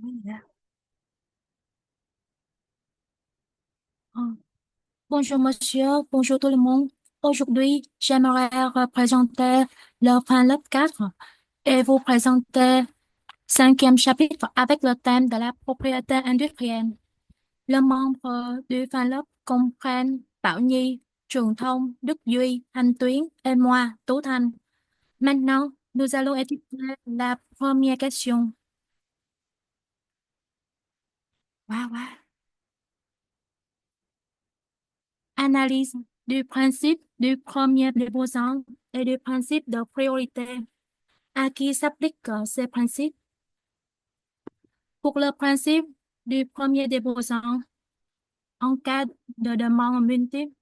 Dạ. Euh, Bonjour monsieur, bonjour tout le monde. Aujourd'hui, j'aimerais représenter le FinLab 4 et vous présenter cinquième chapitre avec le thème de la propriété industrielle. Les membres du FinLab comprennent Bảo Nhi, Trường Thông, Đức Duy, Thanh Tuyến et moi, Tú Thanh. Maintenant, nous allons étudier la première question. Wow, wow. Analyse du principe du premier déposant et du principe de priorité. À qui s'appliquent ces principes? Pour le principe du premier déposant, en cas de demande multiple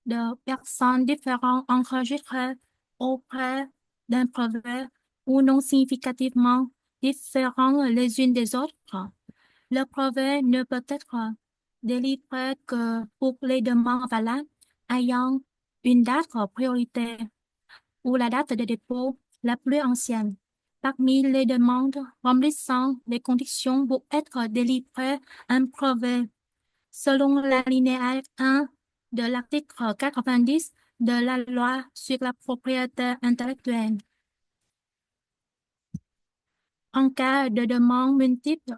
de personnes différentes enregistrées auprès d'un brevet ou non significativement différents les unes des autres, le brevet ne peut être délivré que pour les demandes valables ayant une date prioritaire ou la date de dépôt la plus ancienne. Parmi les demandes remplissant les conditions pour être délivré un brevet, selon l'alinéa 1 de l'article 90 de la loi sur la propriété intellectuelle. En cas de demande multiple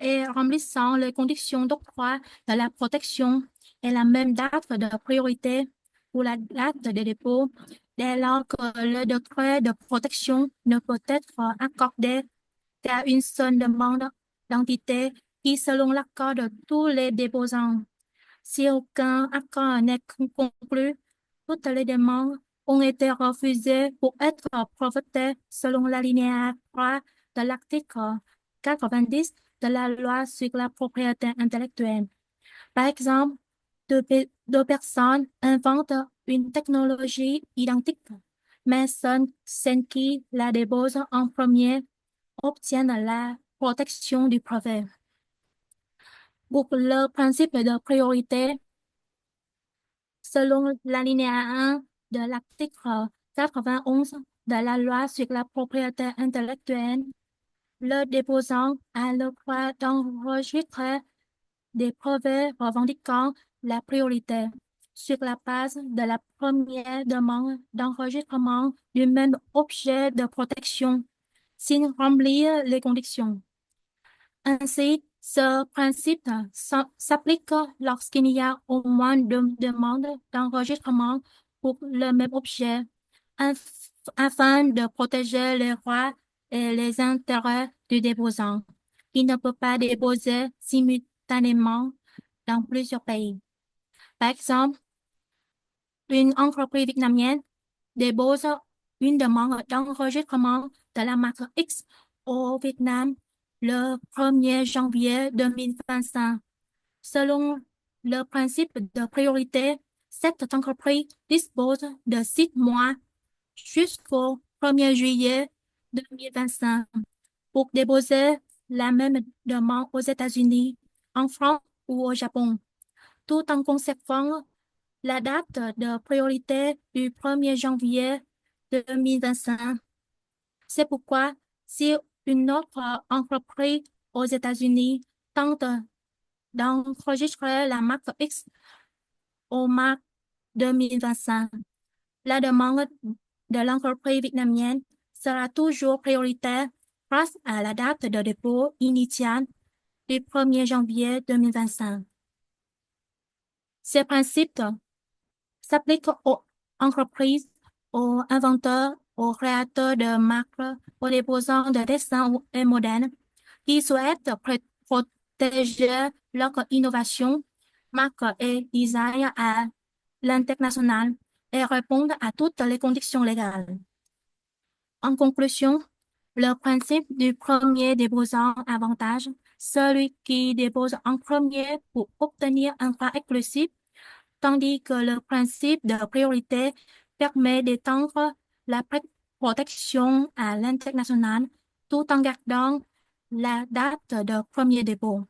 et remplissant les conditions d'octroi de la protection et la même date de priorité pour la date de dépôt, dès lors que le décret de protection ne peut être accordé qu'à une seule demande d'entité qui, selon l'accord de tous les déposants, si aucun accord n'est conclu, toutes les demandes ont été refusées pour être projetées selon l'alinéa 3 de l'article 90 de la loi sur la propriété intellectuelle. Par exemple, deux personnes inventent une technologie identique, mais celle qui la dépose en premier obtiennent la protection du brevet. Pour le principe de priorité, selon l'alinéa 1 de l'article 91 de la loi sur la propriété intellectuelle, le déposant a le droit d'enregistrer des brevets revendiquant la priorité sur la base de la première demande d'enregistrement du même objet de protection, s'il remplit les conditions. Ainsi, ce principe s'applique lorsqu'il y a au moins deux demandes d'enregistrement pour le même objet, afin de protéger les droits et les intérêts du déposant, qui ne peut pas déposer simultanément dans plusieurs pays. Par exemple, une entreprise vietnamienne dépose une demande d'enregistrement de la marque X au Vietnam le 1er janvier 2025. Selon le principe de priorité, cette entreprise dispose de 6 mois jusqu'au 1er juillet 2025 pour déposer la même demande aux États-Unis, en France ou au Japon, tout en conservant la date de priorité du 1er janvier 2025. C'est pourquoi, si une autre entreprise aux États-Unis tente d'enregistrer la marque X au mars 2025, la demande de l'entreprise vietnamienne sera toujours prioritaire grâce à la date de dépôt initiale du 1er janvier 2025. Ces principes s'appliquent aux entreprises, aux inventeurs, aux créateurs de marques, aux déposants de dessins et modèles qui souhaitent protéger leur innovation, marque et design à l'international et répondre à toutes les conditions légales. En conclusion, le principe du premier déposant avantage celui qui dépose en premier pour obtenir un droit exclusif, tandis que le principe de priorité permet d'étendre la protection à l'international tout en gardant la date de premier dépôt.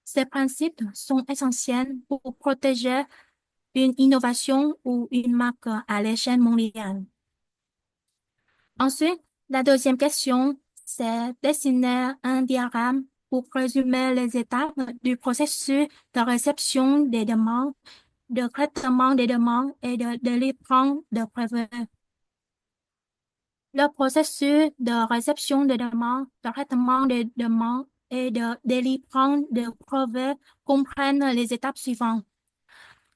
Ces principes sont essentiels pour protéger une innovation ou une marque à l'échelle mondiale. Ensuite, la deuxième question, c'est dessiner un diagramme pour résumer les étapes du processus de réception des demandes, de traitement des demandes et de délivrance de brevets. Le processus de réception des demandes, de traitement des demandes et de délivrance de brevets comprennent les étapes suivantes.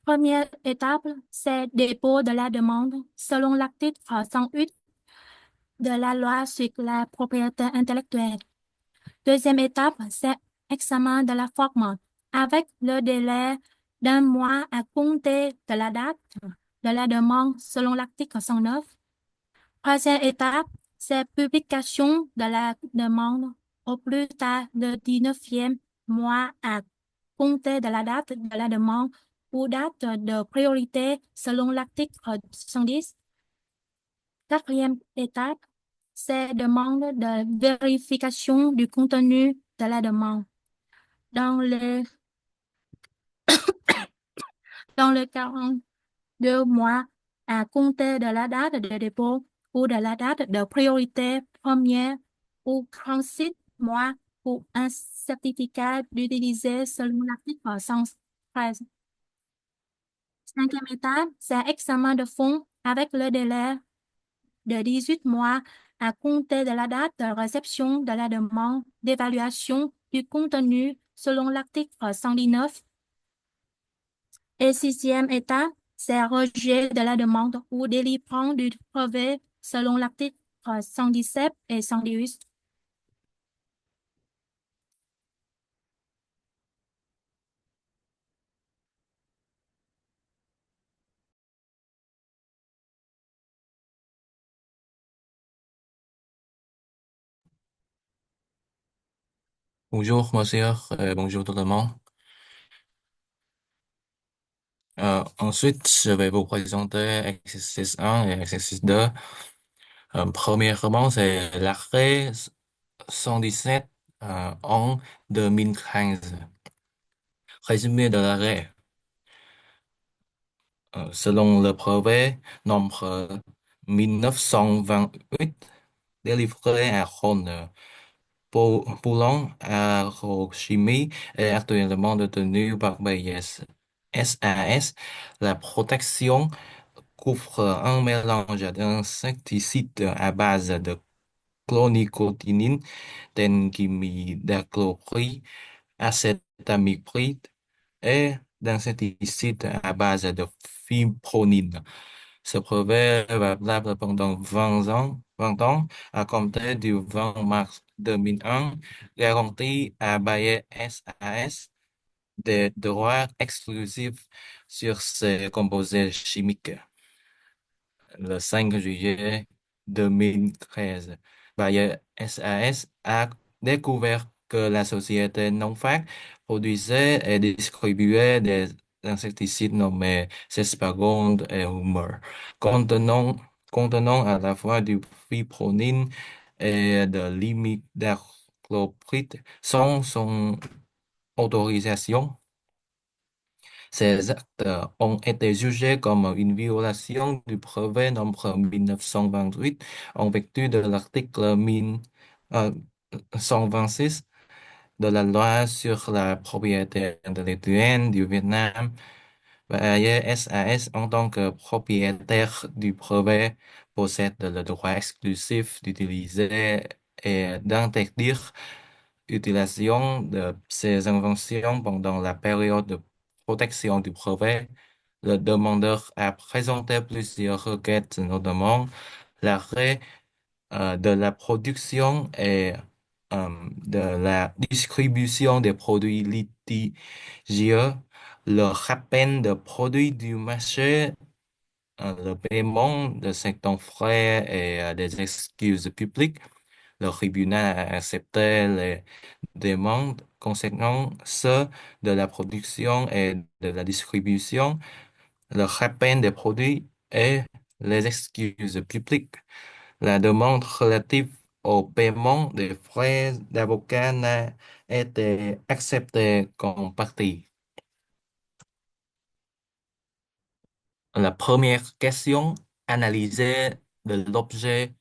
Première étape, c'est dépôt de la demande selon l'article 108 de la loi sur la propriété intellectuelle. Deuxième étape, c'est examen de la forme avec le délai d'un mois à compter de la date de la demande selon l'article 109. Troisième étape, c'est publication de la demande au plus tard le 19e mois à compter de la date de la demande ou date de priorité selon l'article 110. Quatrième étape, c'est demande de vérification du contenu de la demande. Dans le, dans le 42 mois à compter de la date de dépôt ou de la date de priorité première ou 36 mois pour un certificat d'utiliser selon l'article 113. Cinquième étape, c'est examen de fond avec le délai de 18 mois à compter de la date de réception de la demande d'évaluation du contenu selon l'article 119. Et sixième étape, c'est rejet de la demande ou délivrance du brevet selon l'article 117 et 118. Bonjour, monsieur, bonjour tout le monde. Ensuite, je vais vous présenter exercice 1 et exercice 2. Premièrement, c'est l'arrêt 117 en 2015. Résumé de l'arrêt. Selon le brevet nombre 1928 délivré à Rhône, Poulon Agrochimie est actuellement détenu par BIS. SAS, la protection couvre un mélange d'insecticides à base de chlornicotine, d'imidacloprid, acétamipride et d'insecticides à base de fipronil. Ce brevet est valable pendant 20 ans à compter du 20 mars 2001, garantit à Bayer SAS des droits exclusifs sur ces composés chimiques. Le 5 juillet 2013, Bayer SAS a découvert que la société Nonfac produisait et distribuait des insecticides nommés Cespagon et Hummer, contenant, contenant à la fois du fipronil et de l'imidacloprid sans son autorisation. Ces actes ont été jugés comme une violation du brevet nombre 1928 en vertu de l'article 1126 de la loi sur la propriété intellectuelle du Vietnam. Bayer SAS, en tant que propriétaire du brevet, possède le droit exclusif d'utiliser et d'interdire l'utilisation de ces inventions pendant la période de protection du brevet. Le demandeur a présenté plusieurs requêtes, notamment l'arrêt de la production et de la distribution des produits litigieux, le rappel de produits du marché, le paiement de certains frais et des excuses publiques. Le tribunal a accepté les demandes concernant ceux de la production et de la distribution, le rappel des produits et les excuses publiques. La demande relative au paiement des frais d'avocat n'a été acceptée comme partie. La première question, analyser de l'objet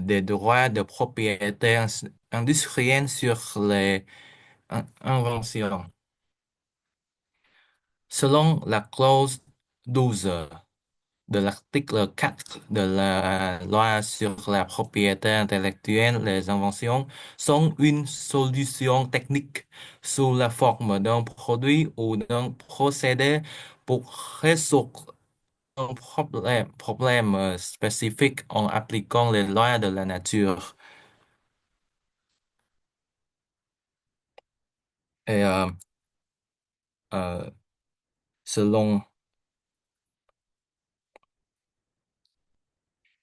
des droits de propriété industrielle sur les inventions. Selon la clause 12 de l'article 4 de la loi sur la propriété intellectuelle, les inventions sont une solution technique sous la forme d'un produit ou d'un procédé pour résoudre un problème spécifique en appliquant les lois de la nature. Et euh, selon,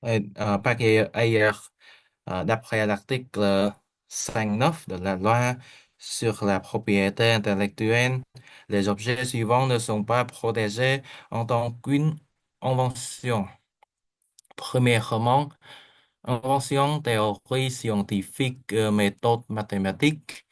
ailleurs, d'après l'article 5.9 de la loi sur la propriété intellectuelle, les objets suivants ne sont pas protégés en tant qu'une invention. Premièrement, invention, théorie scientifique, méthode mathématique.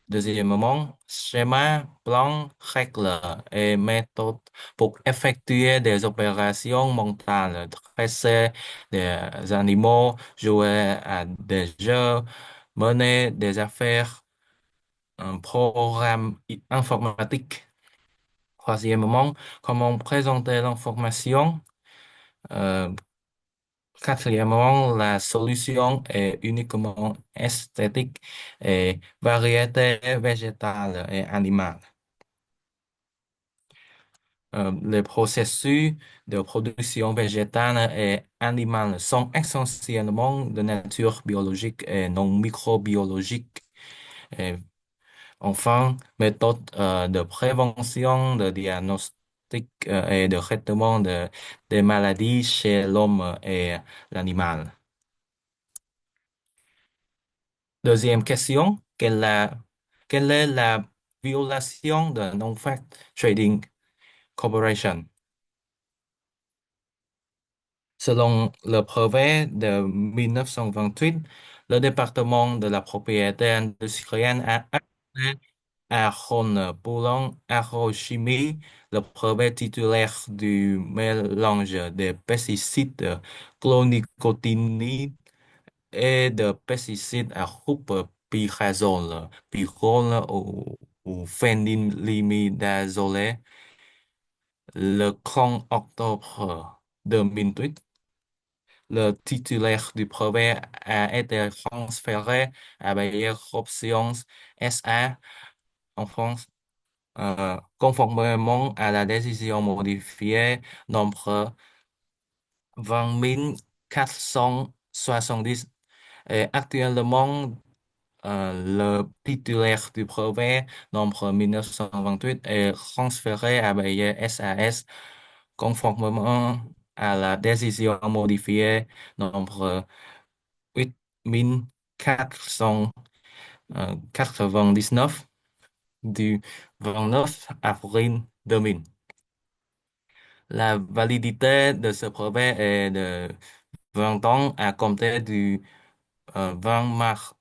Deuxièmement, schéma, plan, règles et méthodes pour effectuer des opérations mentales, dresser des animaux, jouer à des jeux, mener des affaires, un programme informatique. Troisièmement, comment présenter l'information. Euh, Quatrièmement, la solution est uniquement esthétique et variété végétale et animale. Les processus de production végétale et animale sont essentiellement de nature biologique et non microbiologique. Et enfin, méthodes de prévention, de diagnostic et de traitement des maladies chez l'homme et l'animal. Deuxième question, quelle est la violation de Non-Fact Trading Corporation? Selon le brevet de 1928, le département de la propriété industrielle a accordé à Ron Poulenc Agrochimie le brevet titulaire du mélange de pesticides chlornicotinides et de pesticides à groupe pyrazole, pyrrole ou phénylimidazole le 30 octobre 2008. Le titulaire du brevet a été transféré à Bayer Options SA en France, conformément à la décision modifiée nombre 20 470. Et actuellement, le titulaire du brevet nombre 1928 est transféré à Bayer SAS conformément à la décision modifiée nombre 8499 du 29 avril 2000. La validité de ce brevet est de 20 ans à compter du 20 mars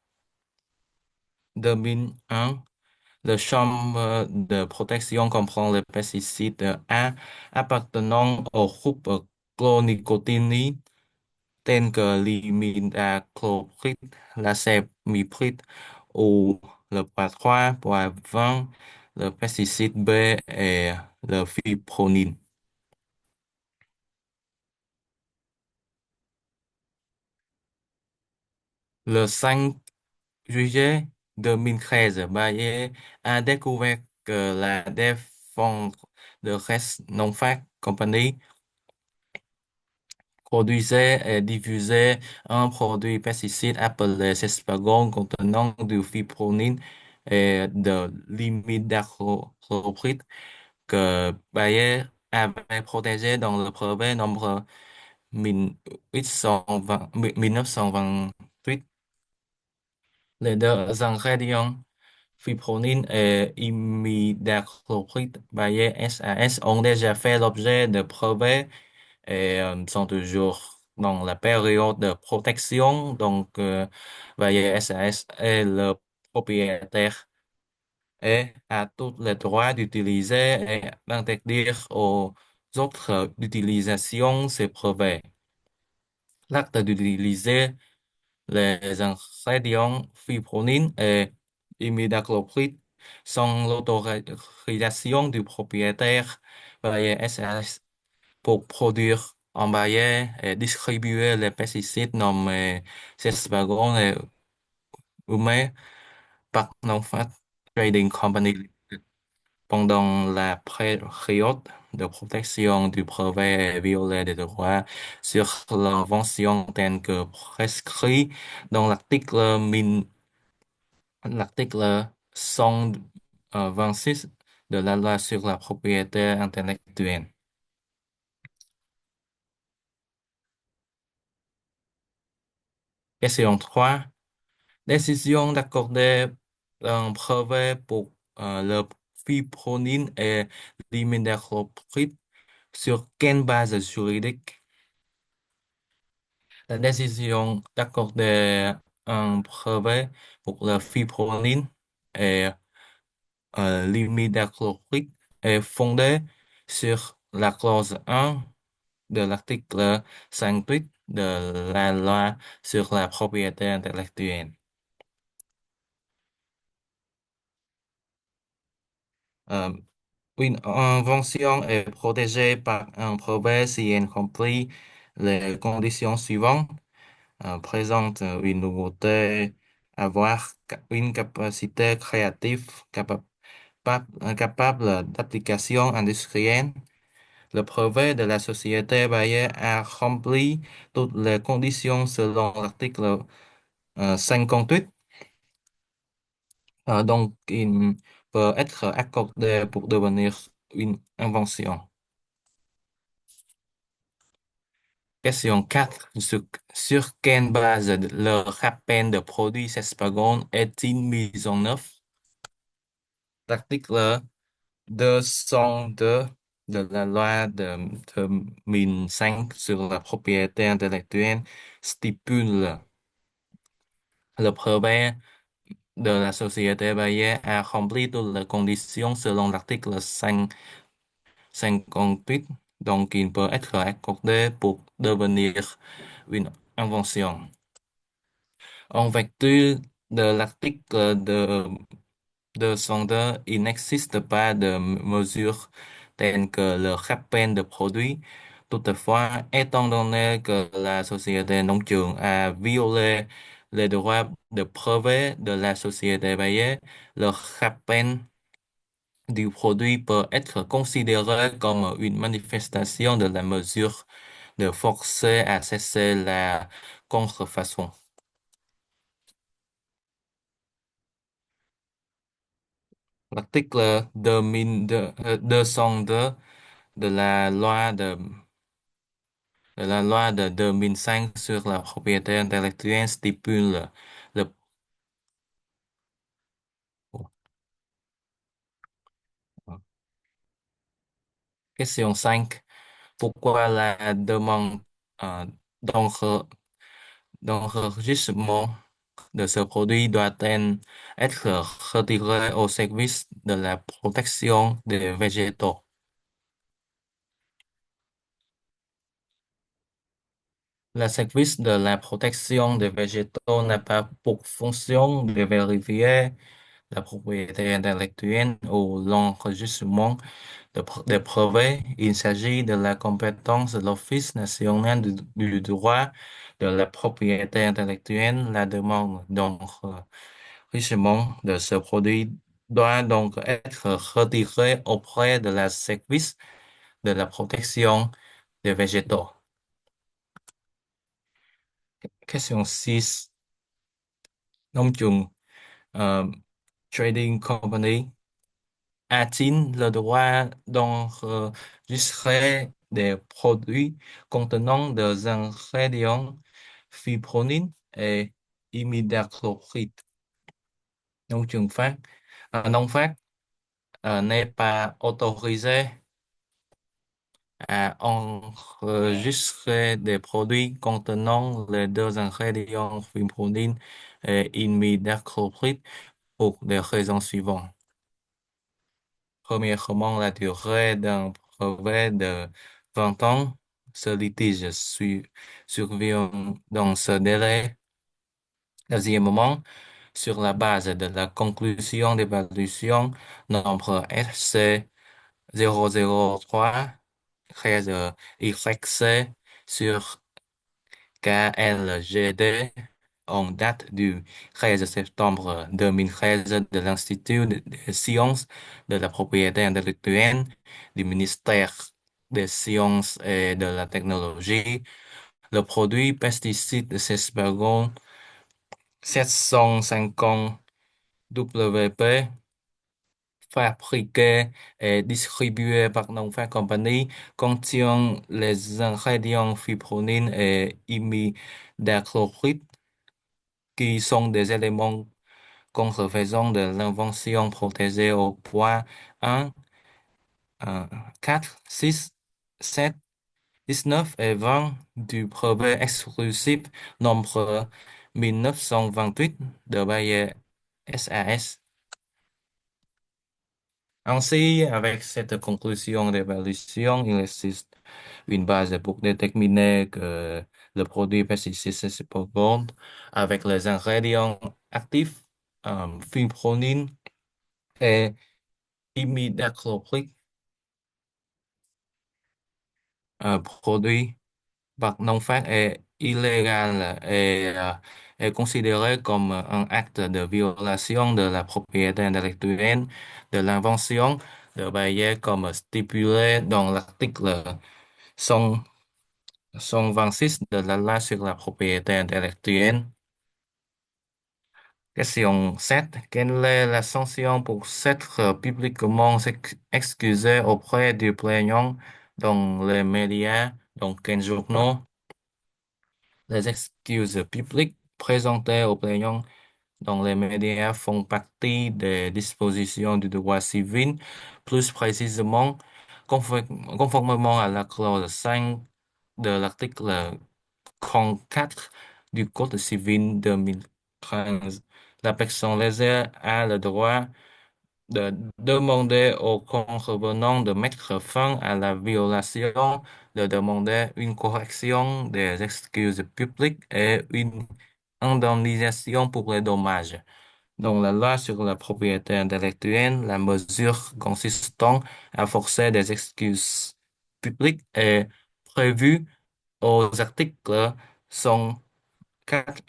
2001. Le champ de protection comprend les pesticides A appartenant au groupe chlornicotinides tels que l'imidacloprid, l'acémiprid ou le P3.20, le pesticide B et le fipronil. Le 5 juillet 2013, Bayer a découvert que la défense de Rest Non-Fact Company produisait et diffusait un produit pesticide appelé Cespagon contenant du fipronil et de l'imidacloprid que Bayer avait protégé dans le brevet nombre 1820 1928. Les deux ingrédients fipronil et imidacloprid Bayer SAS ont déjà fait l'objet de brevets et sont toujours dans la période de protection. Donc, Bayer SAS est le propriétaire et a tous les droits d'utiliser et d'interdire aux autres d'utilisation ces brevets. L'acte d'utiliser les ingrédients fipronine et imidacloprid sans l'autorisation du propriétaire baillet SAS pour produire, emballer et distribuer les pesticides nommés Cespagon et Humet par Nonfat Trading Company pendant la période de protection du brevet et violer des droits sur l'invention tels que prescrit dans l'article 126 de la loi sur la propriété intellectuelle. Question 3. Décision d'accorder un brevet pour le fipronil et l'imidacloprid sur quelle base juridique? La décision d'accorder un brevet pour le fipronil et l'imidacloprid est fondée sur la clause 1 de l'article 58 de la loi sur la propriété intellectuelle. Euh, Une invention est protégée par un brevet si elle remplit les conditions suivantes. Présente une nouveauté, avoir une capacité créative capable d'application industrielle. Le brevet de la société Bayer a rempli toutes les conditions selon l'article 58. Donc, il peut être accordé pour devenir une invention. Question 4. Sur quelle base le rappel de produits Sespagon est-il mis en œuvre? L'article 202 de la loi de 2005 sur la propriété intellectuelle stipule le brevet de la société Bayer a rempli toutes les conditions selon l'article 58, donc il peut être accordé pour devenir une invention. En vertu de l'article de 202, il n'existe pas de mesure telle que le rappel de produit. Toutefois, étant donné que la société Nông Trường a violé les droits de brevet de la société Bayer, le rappel du produit peut être considéré comme une manifestation de la mesure de forcer à cesser la contrefaçon. L'article 202 de la loi de 2005 sur la propriété intellectuelle stipule le question 5. Pourquoi la demande euh, d'enre- d'enregistrement de ce produit doit-elle être retirée au service de la protection des végétaux? Le service de la protection des végétaux n'a pas pour fonction de vérifier la propriété intellectuelle ou l'enregistrement des brevets. Il s'agit de la compétence de l'Office national du droit de la propriété intellectuelle. La demande d'enregistrement de ce produit doit donc être retirée auprès de la service de la protection des végétaux. Question 6. Nông euh, Trading Company a-t-il le droit d'enregistrer des produits contenant des ingrédients fipronil et imidacloprid? Nông Phát n'est pas autorisé à enregistrer des produits contenant les deux ingrédients fipronil et imidacloprid pour des raisons suivantes. Premièrement, la durée d'un brevet de 20 ans. ce litige survient dans ce délai. Deuxièmement, sur la base de la conclusion d'évaluation nombre SC 003 13 YC sur KLGD en date du 13 septembre 2013 de l'Institut des sciences de la propriété intellectuelle du ministère des sciences et de la technologie, le produit pesticide Cespergon 750 WP fabriqué et distribué par Nonfa Company contient les ingrédients fipronil et imidacloprid qui sont des éléments contrefaisants de l'invention protégée au point 1, 4, 6, 7, 19 et 20 du brevet exclusif nombre 1928 de Bayer SAS. Ainsi, avec cette conclusion d'évaluation, il existe une base pour déterminer que le produit pesticide Cesipogon avec les ingrédients actifs fipronil et imidacloprid, un produit par non-fait est illégal et est considéré comme un acte de violation de la propriété intellectuelle de l'invention de Bayer comme stipulé dans l'article 100 126 de la loi sur la propriété intellectuelle. Question 7. Quelle est la sanction pour s'être publiquement excusé auprès du plaignant dans les médias, dans 15 journaux? Les excuses publiques présentées au plaignant dans les médias font partie des dispositions du droit civil, plus précisément, conformément à la clause 5 de l'article 34 du Code civil 2013. La personne lésée a le droit de demander au contrevenant de mettre fin à la violation, de demander une correction des excuses publiques et une indemnisation pour les dommages. Dans la loi sur la propriété intellectuelle, la mesure consistant à forcer des excuses publiques est prévue aux articles 104,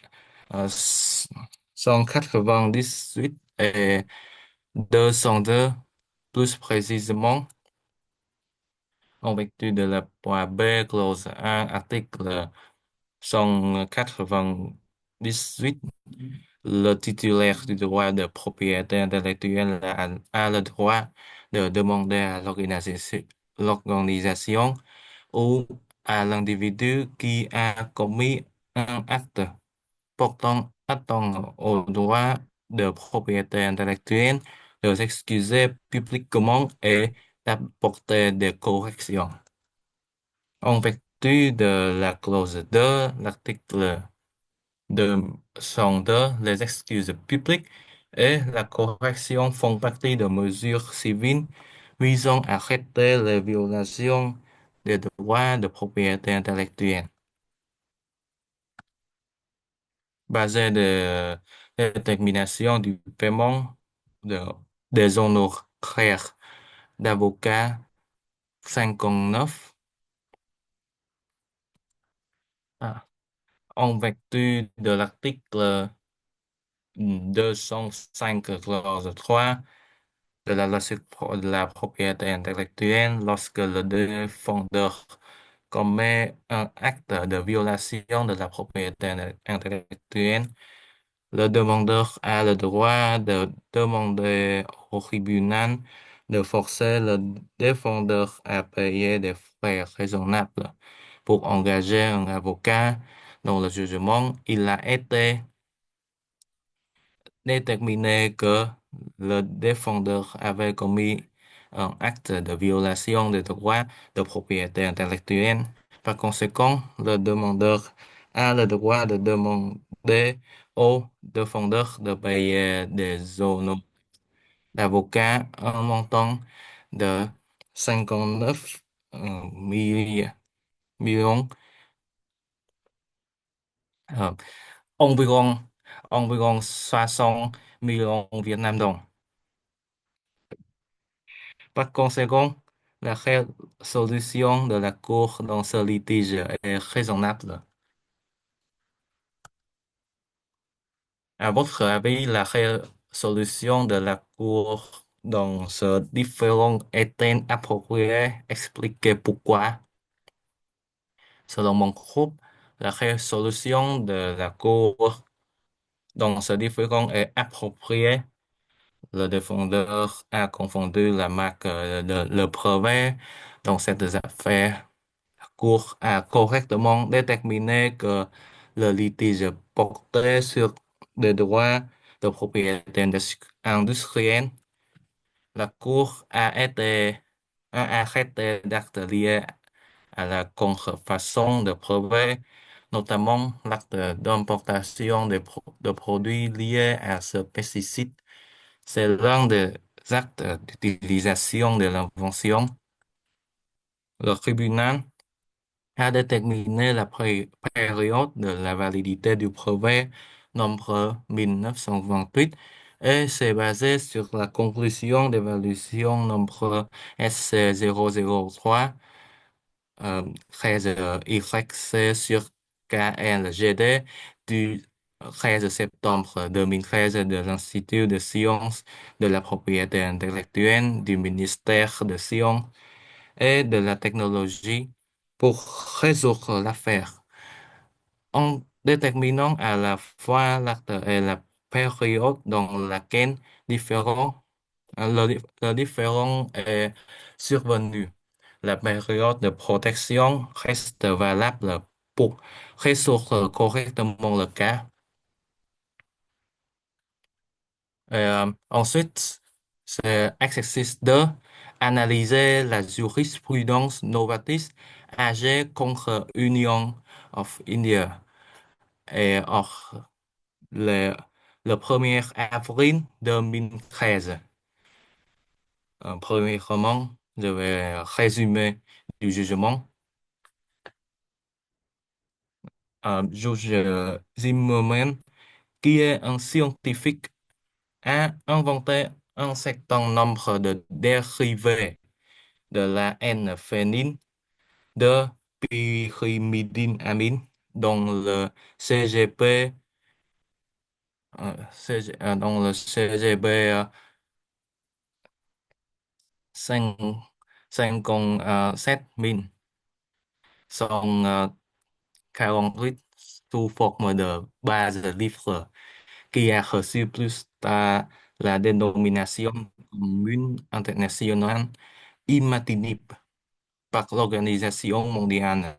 198 et 202, plus précisément, en vertu de la point B, clause 1, article 198, le titulaire du droit de propriété intellectuelle a le droit de demander à l'organisation ou à l'individu qui a commis un acte portant atteinte au droit de propriété intellectuelle de s'excuser publiquement et d'apporter des corrections. En vertu de la clause 2, l'article 202, les excuses publiques et la correction font partie de mesures civiles visant à arrêter les violations des droits de propriété intellectuelle. Basé de détermination du paiement de, des honoraires d'avocat 59 ah, en vertu de l'article 205 clause 3 de la loi sur de la propriété intellectuelle lorsque le défendeur commet un acte de violation de la propriété intellectuelle. Le demandeur a le droit de demander au tribunal de forcer le défendeur à payer des frais raisonnables pour engager un avocat. Dans le jugement, il a été déterminé que le défendeur avait commis un acte de violation des droits de propriété intellectuelle. Par conséquent, le demandeur a le droit de demander au défendeur de payer des honoraires d'avocat un montant de 59 000 millions, euh, environ, environ 60 millions Việt Nam đồng. Par conséquent, la résolution de la Cour dans ce litige est raisonnable. À votre avis, la résolution de la Cour dans ce différend est-elle appropriée? Expliquez pourquoi. Selon mon groupe, la résolution de la Cour dans ce différend est appropriée. Le défendeur a confondu la marque de le brevet dans cette affaire. La Cour a correctement déterminé que le litige portait sur des droits de propriété industrielle. La Cour a arrêté d'actes liés à la contrefaçon de brevets, notamment l'acte d'importation de produits liés à ce pesticide. C'est l'un des actes d'utilisation de l'invention. Le tribunal a déterminé la période de la validité du brevet nombre 1928 et s'est basé sur la conclusion d'évaluation nombre SC003 13 YC sur KLGD du 13 septembre 2013 de l'Institut de sciences de la propriété intellectuelle du ministère de Sciences et de la Technologie pour résoudre l'affaire, en déterminant à la fois l'acte et la période dans laquelle le différend est survenu. La période de protection reste valable pour résoudre correctement le cas. Ensuite, c'est exercice 2, analyser la jurisprudence novatrice âgée contre Union of India. Et le, le 1er avril 2013. Premièrement, je vais résumer du jugement. Juge Zimmerman, qui est un scientifique, a inventé un certain nombre de dérivés de la N-phénine de pyrimidinamine dont le CGP, dont le CGP 5, 57 min sont 48 sous forme de base livre qui a reçu plus tard la dénomination commune internationale imatinib par l'Organisation mondiale